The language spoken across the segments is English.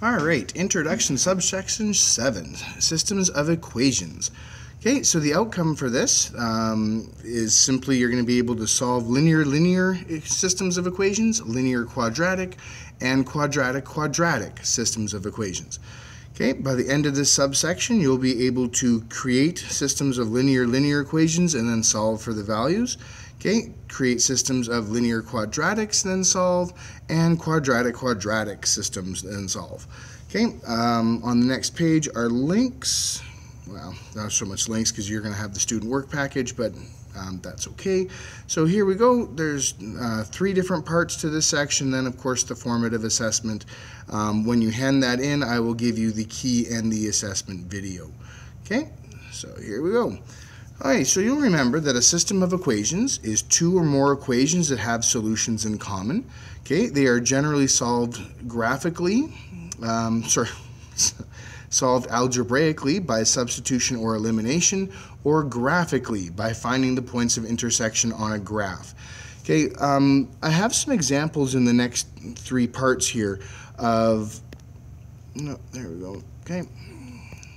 All right, introduction, subsection 7, systems of equations. Okay, so the outcome for this is simply you're going to be able to solve linear systems of equations, linear quadratic, and quadratic systems of equations. Okay, by the end of this subsection, you'll be able to create systems of linear equations and then solve for the values. Okay, create systems of linear quadratics, then solve, and quadratic systems, then solve. Okay, on the next page are links. Well, not so much links because you're going to have the student work package, but that's okay. So here we go. There's 3 different parts to this section. Then, of course, the formative assessment. When you hand that in, I will give you the key and the assessment video. Okay, so here we go. Alright, so you'll remember that a system of equations is 2 or more equations that have solutions in common. Okay, they are generally solved graphically, solved algebraically by substitution or elimination, or graphically by finding the points of intersection on a graph. Okay, I have some examples in the next 3 parts here of, no, there we go, okay.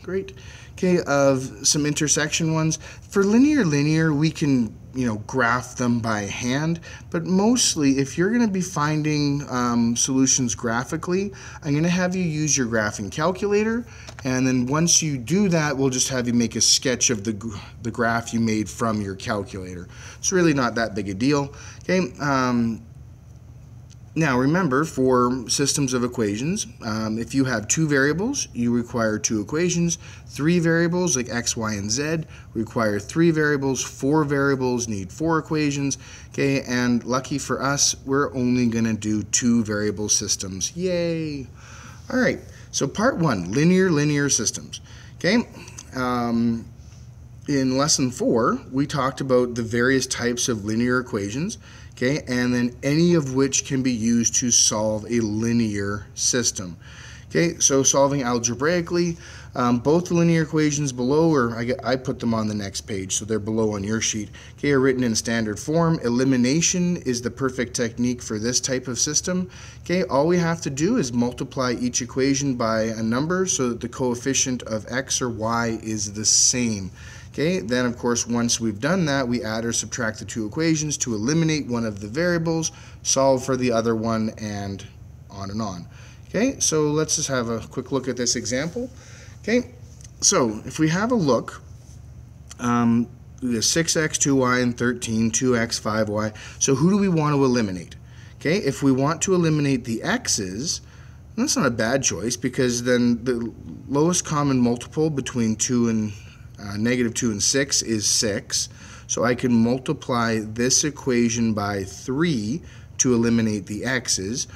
Great. Okay, of some intersection ones. For linear, we can, graph them by hand, but mostly if you're going to be finding solutions graphically, I'm going to have you use your graphing calculator, and then once you do that, we'll just have you make a sketch of the graph you made from your calculator. It's really not that big a deal. Okay. Now remember, for systems of equations, if you have 2 variables, you require 2 equations. 3 variables, like x, y, and z, require 3 variables. 4 variables need 4 equations. Okay, and lucky for us, we're only going to do 2 variable systems. Yay! All right, so part 1, linear systems. Okay, in lesson 4, we talked about the various types of linear equations. Okay, and then any of which can be used to solve a linear system. Okay, so solving algebraically, both the linear equations below, or I put them on the next page, so they're below on your sheet, okay, are written in standard form. Elimination is the perfect technique for this type of system. Okay, all we have to do is multiply each equation by a number so that the coefficient of x or y is the same. Okay, then of course once we've done that, we add or subtract the 2 equations to eliminate one of the variables, solve for the other one, and on and on. Okay, so let's just have a quick look at this example. Okay, so if we have a look, we have 6x, 2y, and 13, 2x, 5y. So who do we want to eliminate? Okay, if we want to eliminate the x's, that's not a bad choice, because then the lowest common multiple between negative 2 and 6 is 6. So I can multiply this equation by 3 to eliminate the x's,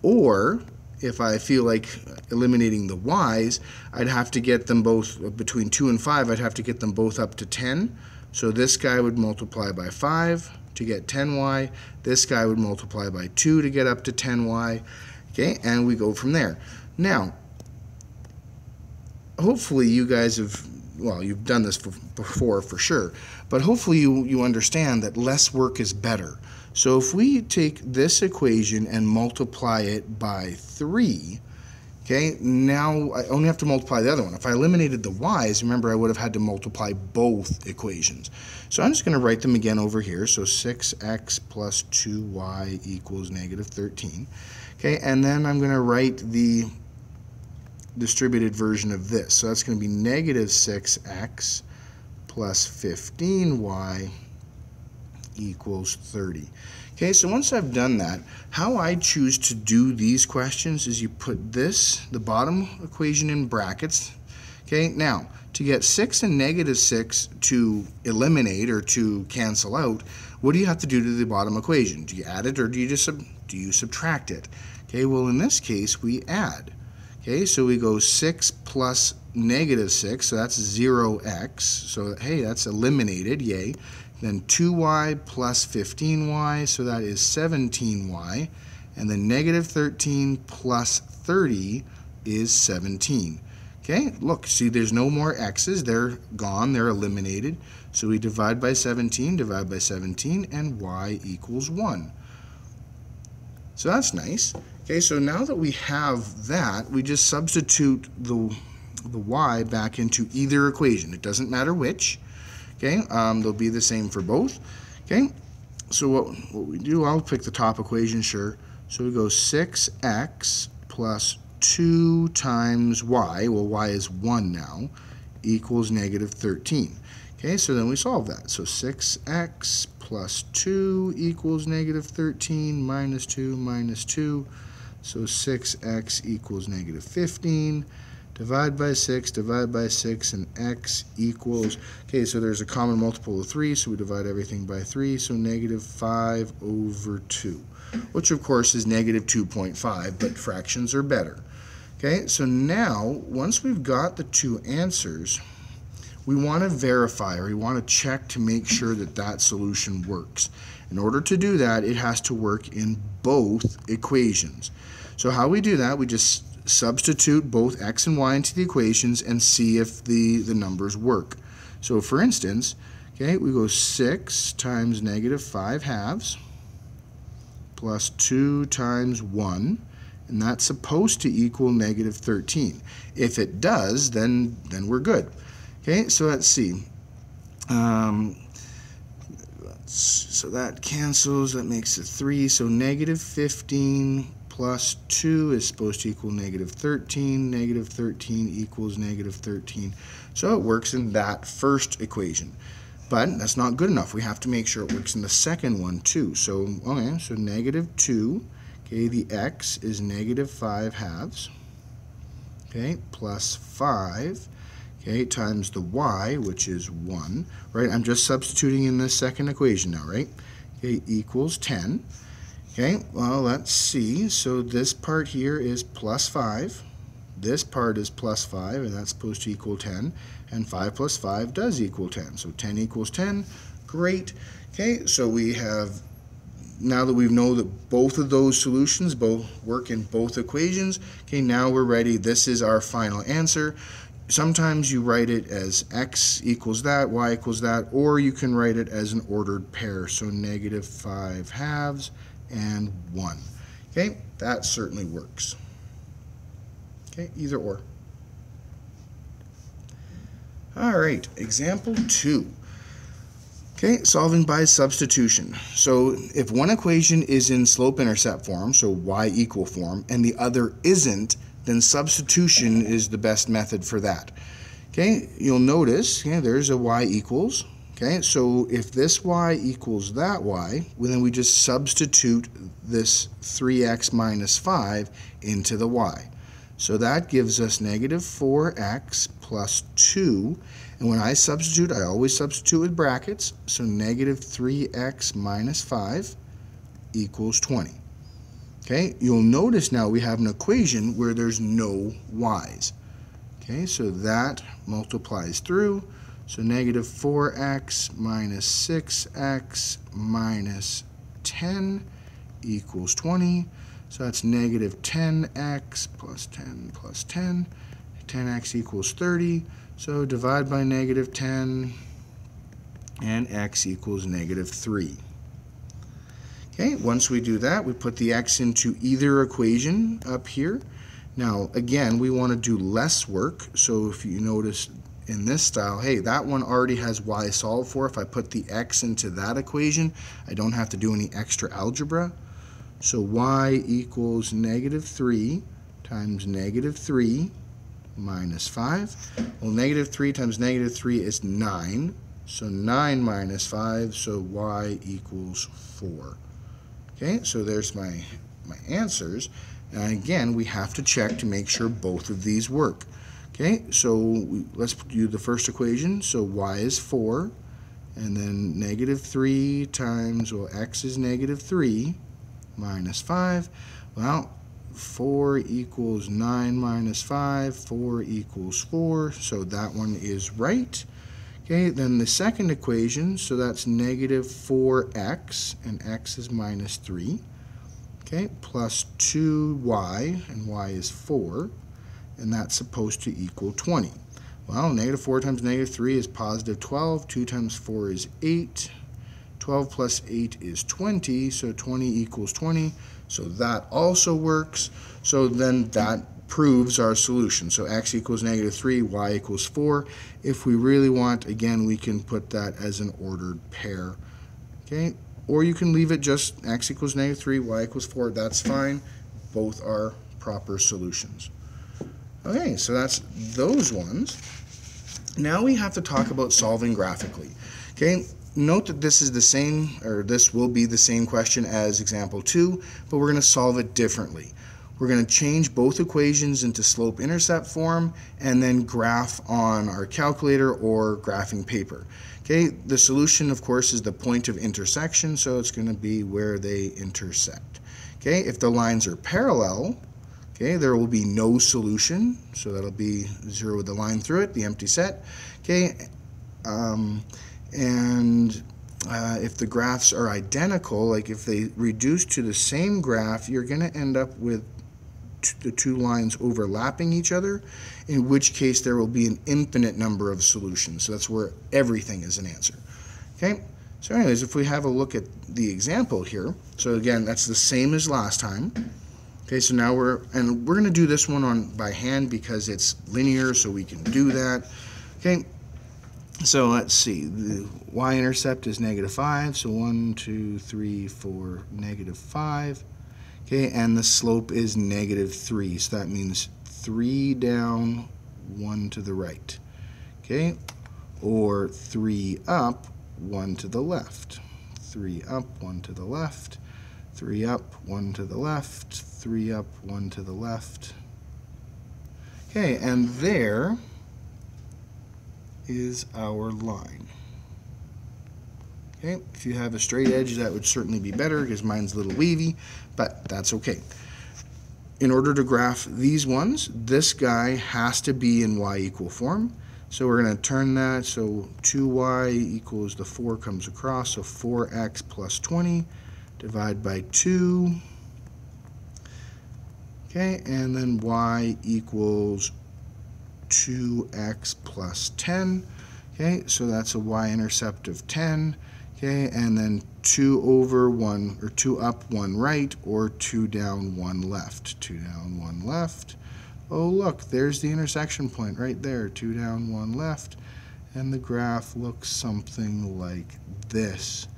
or if I feel like eliminating the y's, I'd have to get them both, between 2 and 5, I'd have to get them both up to 10. So this guy would multiply by 5 to get 10y. This guy would multiply by 2 to get up to 10y. Okay, and we go from there. Now, hopefully you guys have, well, you've done this before for sure, but hopefully you understand that less work is better. So if we take this equation and multiply it by 3, okay, now I only have to multiply the other one. If I eliminated the y's, remember I would have had to multiply both equations. So I'm just going to write them again over here. So 6x plus 2y equals negative 13. Okay, and then I'm going to write the distributed version of this. So that's going to be negative 6x plus 15y equals 30. Okay, so once I've done that, how I choose to do these questions is you put this, the bottom equation, in brackets. Okay, now to get 6 and negative 6 to eliminate or to cancel out, what do you have to do to the bottom equation? Do you add it, or do you just subtract it? Okay, well in this case we add. Okay, so we go 6 plus negative 6, so that's 0x. So hey, that's eliminated, yay. Then 2y plus 15y, so that is 17y. And then negative 13 plus 30 is 17. Okay, look, see there's no more x's, they're gone, they're eliminated. So we divide by 17, and y equals 1. So that's nice. Okay, so now that we have that, we just substitute the y back into either equation. It doesn't matter which. Okay, they'll be the same for both. Okay, so what we do, I'll pick the top equation, sure. So we go 6x plus 2 times y, well, y is 1 now, equals negative 13. Okay, so then we solve that. So 6x plus 2 equals negative 13 minus 2 minus 2. So 6x equals negative 15. Divide by 6, and x equals, okay, so there's a common multiple of 3, so we divide everything by 3, so negative 5 over 2, which of course is negative 2.5, but fractions are better. Okay, so now, once we've got the two answers, we want to verify, or we want to check to make sure that that solution works. In order to do that, it has to work in both equations. So how we do that, we just substitute both x and y into the equations and see if the numbers work. So for instance, okay, we go 6 times negative 5 halves plus 2 times 1, and that's supposed to equal negative 13. If it does, then we're good. Okay, so let's see. So that cancels, that makes it 3, so negative 15 plus 2 is supposed to equal negative 13. Negative 13 equals negative 13. So it works in that first equation. But that's not good enough. We have to make sure it works in the second one too. So, okay, so negative 2, okay, the x is negative 5 halves, okay, plus 5, okay, times the y, which is 1, right? I'm just substituting in this second equation now, right? Okay, equals 10. Okay, well, let's see. So this part here is plus 5. This part is plus 5, and that's supposed to equal 10. And 5 plus 5 does equal 10. So 10 equals 10. Great. Okay, so we have, now that we know that both of those solutions both work in both equations, okay, now we're ready. This is our final answer. Sometimes you write it as x equals that, y equals that, or you can write it as an ordered pair. So negative 5 halves and 1. Okay, that certainly works. Okay, either or. All right, example 2. Okay, solving by substitution. So if one equation is in slope-intercept form, so y equal form, and the other isn't, then substitution is the best method for that. Okay, you'll notice, okay, there's a y equals. Okay, so if this y equals that y, well, then we just substitute this 3x minus 5 into the y. So that gives us negative 4x plus 2. And when I substitute, I always substitute with brackets. So negative 3x minus 5 equals 20. Okay, you'll notice now we have an equation where there's no y's. Okay, so that multiplies through. So negative 4x minus 6x minus 10 equals 20. So that's negative 10x plus 10 plus 10. 10x equals 30. So divide by negative 10, and x equals negative 3. Okay, once we do that, we put the x into either equation up here. Now, again, we want to do less work. So if you notice, in this style, hey, that one already has y solved for. If I put the x into that equation, I don't have to do any extra algebra. So y equals negative 3 times negative 3 minus 5. Well, negative 3 times negative 3 is 9. So 9 minus 5, so y equals 4. Okay, so there's my answers. And again, we have to check to make sure both of these work. Okay, so let's do the first equation. So y is 4, and then negative 3 times, well, x is negative 3 minus 5. Well, 4 equals 9 minus 5. 4 equals 4, so that one is right. Okay, then the second equation, so that's negative 4x, and x is minus 3. Okay, plus 2y, and y is 4. And that's supposed to equal 20. Well, negative 4 times negative 3 is positive 12. 2 times 4 is 8. 12 plus 8 is 20, so 20 equals 20. So that also works. So then that proves our solution. So x equals -3, y equals 4. If we really want, again, we can put that as an ordered pair. Okay, or you can leave it just x equals -3, y equals 4. That's fine. Both are proper solutions. Okay, so that's those ones. Now we have to talk about solving graphically. Okay, note that this is the same, or this will be the same question as example 2, but we're going to solve it differently. We're going to change both equations into slope-intercept form and then graph on our calculator or graphing paper. Okay, the solution, of course, is the point of intersection, so it's going to be where they intersect. Okay, if the lines are parallel, okay, there will be no solution, so that'll be 0 with the line through it, the empty set. Okay, if the graphs are identical, like if they reduce to the same graph, you're going to end up with the two lines overlapping each other, in which case there will be an infinite number of solutions. So that's where everything is an answer. Okay, so anyways, if we have a look at the example here, so again, that's the same as last time. Okay, so now we're going to do this one by hand because it's linear, so we can do that. Okay, so let's see, the y-intercept is -5, so 1, 2, 3, 4, -5. Okay, and the slope is -3, so that means 3 down, 1 to the right. Okay, or 3 up, 1 to the left. 3 up, 1 to the left. 3 up, 1 to the left. 3 up, 1 to the left. Okay, and there is our line. Okay, if you have a straight edge, that would certainly be better because mine's a little wavy, but that's okay. In order to graph these ones, this guy has to be in y equal form. So we're going to turn that, so 2y equals the 4 comes across, so 4x plus 20, divide by 2. Okay, and then y equals 2x plus 10. Okay, so that's a y-intercept of 10. Okay, and then 2 over 1, or 2 up, 1 right, or 2 down, 1 left. 2 down, 1 left. Oh, look, there's the intersection point right there. 2 down, 1 left. And the graph looks something like this.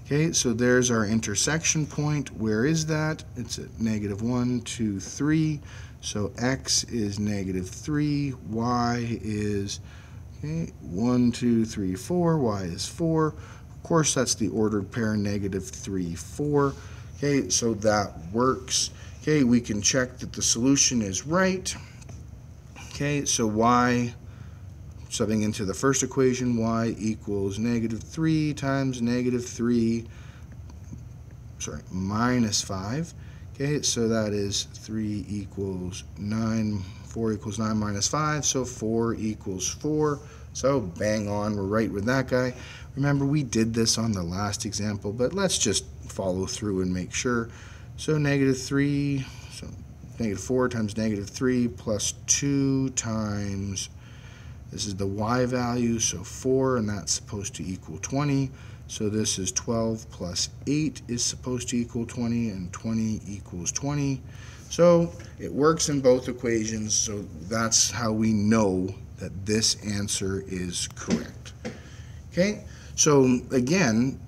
Okay, so there's our intersection point. Where is that? It's at -1, 2, 3. So x is -3. Y is, okay, 1, 2, 3, 4. Y is 4. Of course, that's the ordered pair, -3, 4. Okay, so that works. Okay, we can check that the solution is right. Okay, so y, subbing into the first equation, y equals -3 times -5. Okay, so that is 3 equals 9, 4 equals 9 minus 5, so 4 equals 4. So bang on, we're right with that guy. Remember, we did this on the last example, but let's just follow through and make sure. So -3, so -4 times -3 plus 2 times, this is the y value, so 4, and that's supposed to equal 20. So this is 12 plus 8 is supposed to equal 20, and 20 equals 20. So it works in both equations, so that's how we know that this answer is correct. Okay, so again,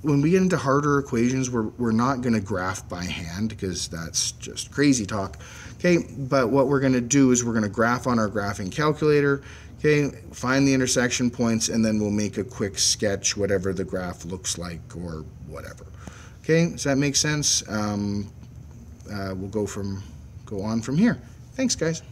when we get into harder equations, we're not going to graph by hand because that's just crazy talk. Okay, but what we're going to do is we're going to graph on our graphing calculator. Okay, find the intersection points, and then we'll make a quick sketch, whatever the graph looks like or whatever. Okay, does that make sense? We'll go on from here. Thanks, guys.